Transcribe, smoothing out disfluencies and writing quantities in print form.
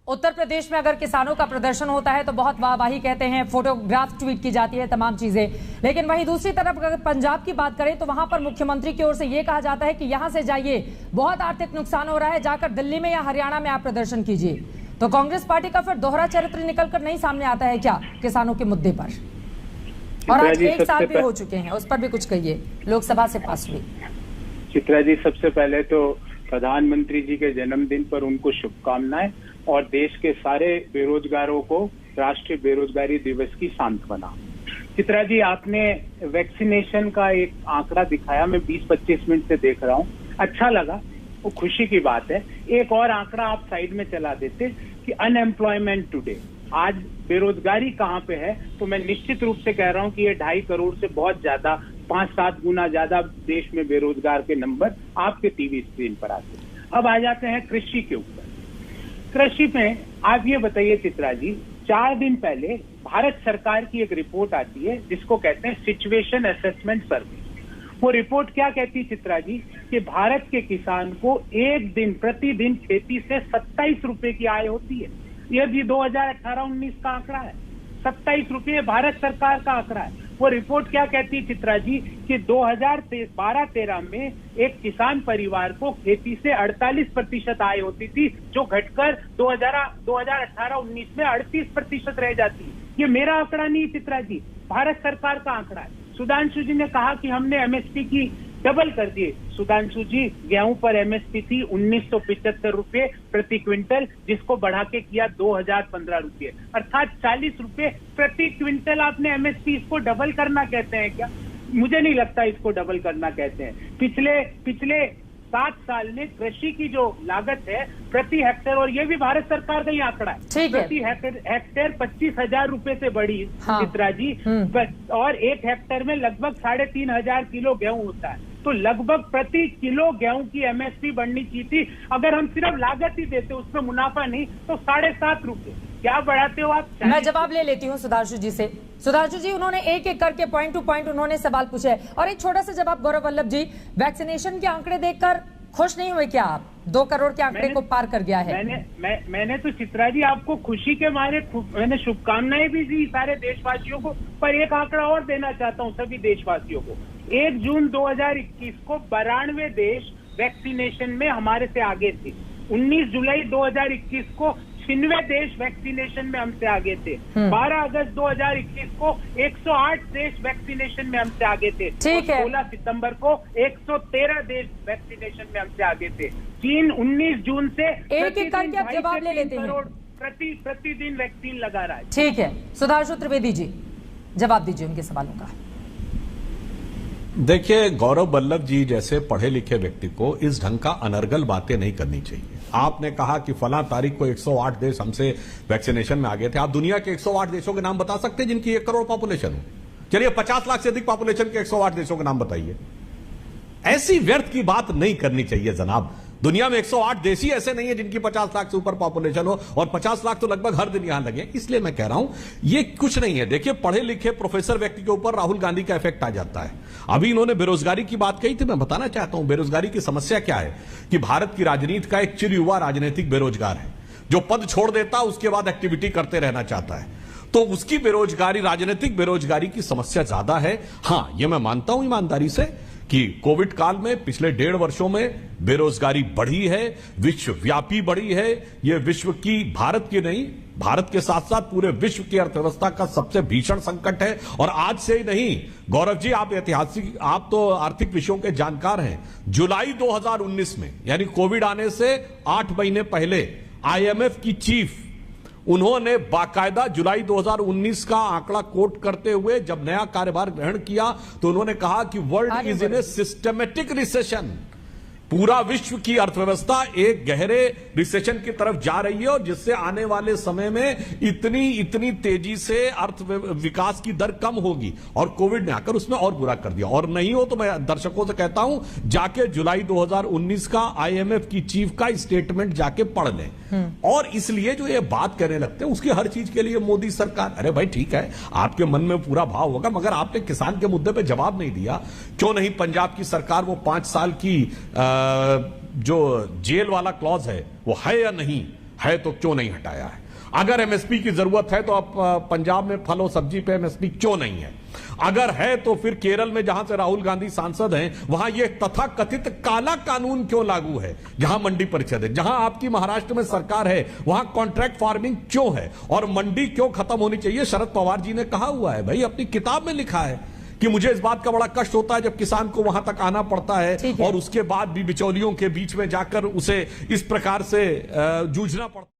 उत्तर प्रदेश में अगर किसानों का प्रदर्शन होता है तो बहुत वाहवाही कहते हैं, फोटोग्राफ ट्वीट की जाती है, तमाम चीजें। लेकिन वहीं दूसरी तरफ अगर पंजाब की बात करें तो वहां पर मुख्यमंत्री की ओर से यह कहा जाता है कि यहां से जाइए, बहुत आर्थिक नुकसान हो रहा है, जाकर दिल्ली में या हरियाणा में आप प्रदर्शन कीजिए। तो कांग्रेस पार्टी का फिर दोहरा चरित्र निकलकर नहीं सामने आता है क्या किसानों के मुद्दे पर? और आज 1 साल भी हो चुके हैं, उस पर भी कुछ कहिए, लोकसभा से पास हुई। चित्रा जी, सबसे पहले तो प्रधानमंत्री जी के जन्मदिन पर उनको शुभकामनाएं और देश के सारे बेरोजगारों को राष्ट्रीय बेरोजगारी दिवस की सांत्वना। चित्रा जी, आपने वैक्सीनेशन का एक आंकड़ा दिखाया, मैं 20-25 मिनट से देख रहा हूं, अच्छा लगा, वो खुशी की बात है। एक और आंकड़ा आप साइड में चला देते कि अनएम्प्लॉयमेंट टुडे, आज बेरोजगारी कहाँ पे है, तो मैं निश्चित रूप से कह रहा हूं कि ये 2.5 करोड़ से बहुत ज्यादा, 5-7 गुना ज्यादा देश में बेरोजगार के नंबर आपके टीवी स्क्रीन पर आते हैं। अब आ जाते हैं कृषि के ऊपर। कृषि में आप ये बताइए चित्रा जी, 4 दिन पहले भारत सरकार की एक रिपोर्ट आती है जिसको कहते हैं सिचुएशन असेसमेंट सर्वे। वो रिपोर्ट क्या कहती है चित्रा जी, कि भारत के किसान को एक दिन प्रतिदिन खेती से 27 रुपए की आय होती है। ये भी 2018-19 का आंकड़ा है, 27 रुपये भारत सरकार का आंकड़ा है। वो रिपोर्ट क्या कहती है चित्रा जी, कि 2012-13 में एक किसान परिवार को खेती से 48% आय होती थी, जो घटकर 2018-19 में 38% रह जाती है। ये मेरा आंकड़ा नहीं चित्रा जी, भारत सरकार का आंकड़ा है। सुधांशु जी ने कहा कि हमने एमएसपी की डबल कर दिए। सुधांशु जी, गेहूं पर एमएसपी थी 1975 रुपए प्रति क्विंटल, जिसको बढ़ा के किया 2015 रुपये, अर्थात 40 रुपए प्रति क्विंटल आपने एमएसपी। इसको डबल करना कहते हैं क्या? मुझे नहीं लगता इसको डबल करना कहते हैं। पिछले 7 साल में कृषि की जो लागत है प्रति हेक्टेयर, और ये भी भारत सरकार का ही आंकड़ा है, प्रति हेक्टेयर 25,000 रुपए से बढ़ी चित्रा जी। और 1 हेक्टेयर में लगभग 3,500 किलो गेहूं होता है, तो लगभग प्रति किलो गेहूं की एमएसपी बढ़नी चाहिए थी। अगर हम सिर्फ लागत ही देते, उसमें मुनाफा नहीं, तो 7.5 रुपए क्या बढ़ाते हो आप? मैं जवाब ले लेती हूँ सुधांशु जी से। सुधांशु जी, उन्होंने एक एक करके पॉइंट टू पॉइंट उन्होंने सवाल पूछे है। और एक छोटा सा जवाब गौरव वल्लभ जी, वैक्सीनेशन के आंकड़े देखकर खुश नहीं हुए क्या आप? 2 करोड़ के आंकड़े को पार कर गया है। मैंने तो चित्रा जी आपको खुशी के मारे मैंने शुभकामनाएं भी दी सारे देशवासियों को, पर एक आंकड़ा और देना चाहता हूं सभी देशवासियों को। 1 जून 2021 को 92 देश वैक्सीनेशन में हमारे से आगे थे। 19 जुलाई 2021 को 96 देश वैक्सीनेशन में हमसे आगे थे। 12 अगस्त 2021 को 108 देश वैक्सीनेशन में हमसे आगे थे। ठीक है। 16 सितंबर को 113 देश वैक्सीनेशन में हमसे आगे थे। चीन 19 जून से एक एक करके आप जवाब ले लेते हैं। प्रतिदिन वैक्सीन लगा रहा है। ठीक है, सुधांशु त्रिवेदी जी जवाब दीजिए उनके सवालों का। देखिए, गौरव वल्लभ जी जैसे पढ़े लिखे व्यक्ति को इस ढंग का अनर्गल बातें नहीं करनी चाहिए। आपने कहा कि फला तारीख को 108 देश हमसे वैक्सीनेशन में आ गए थे। आप दुनिया के 108 देशों के नाम बता सकते हैं जिनकी 1 करोड़ पॉपुलेशन हो? चलिए 50 लाख से अधिक पॉपुलेशन के 108 देशों के नाम बताइए। ऐसी व्यर्थ की बात नहीं करनी चाहिए जनाब। दुनिया में 108 देश ही ऐसे नहीं है जिनकी 50 लाख से ऊपर पॉपुलेशन हो, और 50 लाख तो लगभग हर दिन यहां लगे। इसलिए मैं कह रहा हूं ये कुछ नहीं है। देखिए, पढ़े लिखे प्रोफेसर व्यक्ति के ऊपर राहुल गांधी का इफेक्ट आ जाता है। अभी इन्होंने बेरोजगारी की बात कही थी, मैं बताना चाहता हूं बेरोजगारी की समस्या क्या है। कि भारत की राजनीति का एक चिर युवा राजनीतिक बेरोजगार है, जो पद छोड़ देता उसके बाद एक्टिविटी करते रहना चाहता है, तो उसकी बेरोजगारी, राजनीतिक बेरोजगारी की समस्या ज्यादा है। हां, यह मैं मानता हूं ईमानदारी से कि कोविड काल में पिछले 1.5 वर्षों में बेरोजगारी बढ़ी है, विश्वव्यापी बढ़ी है। यह विश्व की, भारत की नहीं, भारत के साथ साथ पूरे विश्व की अर्थव्यवस्था का सबसे भीषण संकट है। और आज से ही नहीं, गौरव जी आप ऐतिहासिक, आप तो आर्थिक विषयों के जानकार हैं। जुलाई 2019 में, यानी कोविड आने से 8 महीने पहले, आईएमएफ की चीफ, उन्होंने बाकायदा जुलाई 2019 का आंकड़ा कोट करते हुए जब नया कार्यभार ग्रहण किया तो उन्होंने कहा कि world is in a systematic recession. पूरा विश्व की अर्थव्यवस्था एक गहरे रिसेशन की तरफ जा रही है, और जिससे आने वाले समय में इतनी तेजी से अर्थ विकास की दर कम होगी। और कोविड ने आकर उसमें और बुरा कर दिया। और नहीं हो तो मैं दर्शकों से कहता हूं, जाके जुलाई 2019 का आईएमएफ की चीफ का स्टेटमेंट जाके पढ़ लें। और इसलिए जो ये बात करने लगते हैं उसकी हर चीज के लिए मोदी सरकार, अरे भाई ठीक है, आपके मन में पूरा भाव होगा, मगर आपने किसान के मुद्दे पे जवाब नहीं दिया। क्यों नहीं पंजाब की सरकार वो 5 साल की जो जेल वाला क्लॉज है वो है या नहीं? है तो क्यों नहीं हटाया है? अगर एमएसपी की जरूरत है तो अब पंजाब में फल और सब्जी पे एमएसपी क्यों नहीं है? अगर है तो फिर केरल में जहां से राहुल गांधी सांसद हैं वहां यह तथाकथित काला कानून क्यों लागू है, जहां मंडी परिषद है? जहां आपकी महाराष्ट्र में सरकार है वहां कॉन्ट्रैक्ट फार्मिंग क्यों है और मंडी क्यों खत्म होनी चाहिए? शरद पवार जी ने कहा हुआ है, भाई अपनी किताब में लिखा है कि मुझे इस बात का बड़ा कष्ट होता है जब किसान को वहां तक आना पड़ता है और उसके बाद भी बिचौलियों के बीच में जाकर उसे इस प्रकार से जूझना पड़ता है।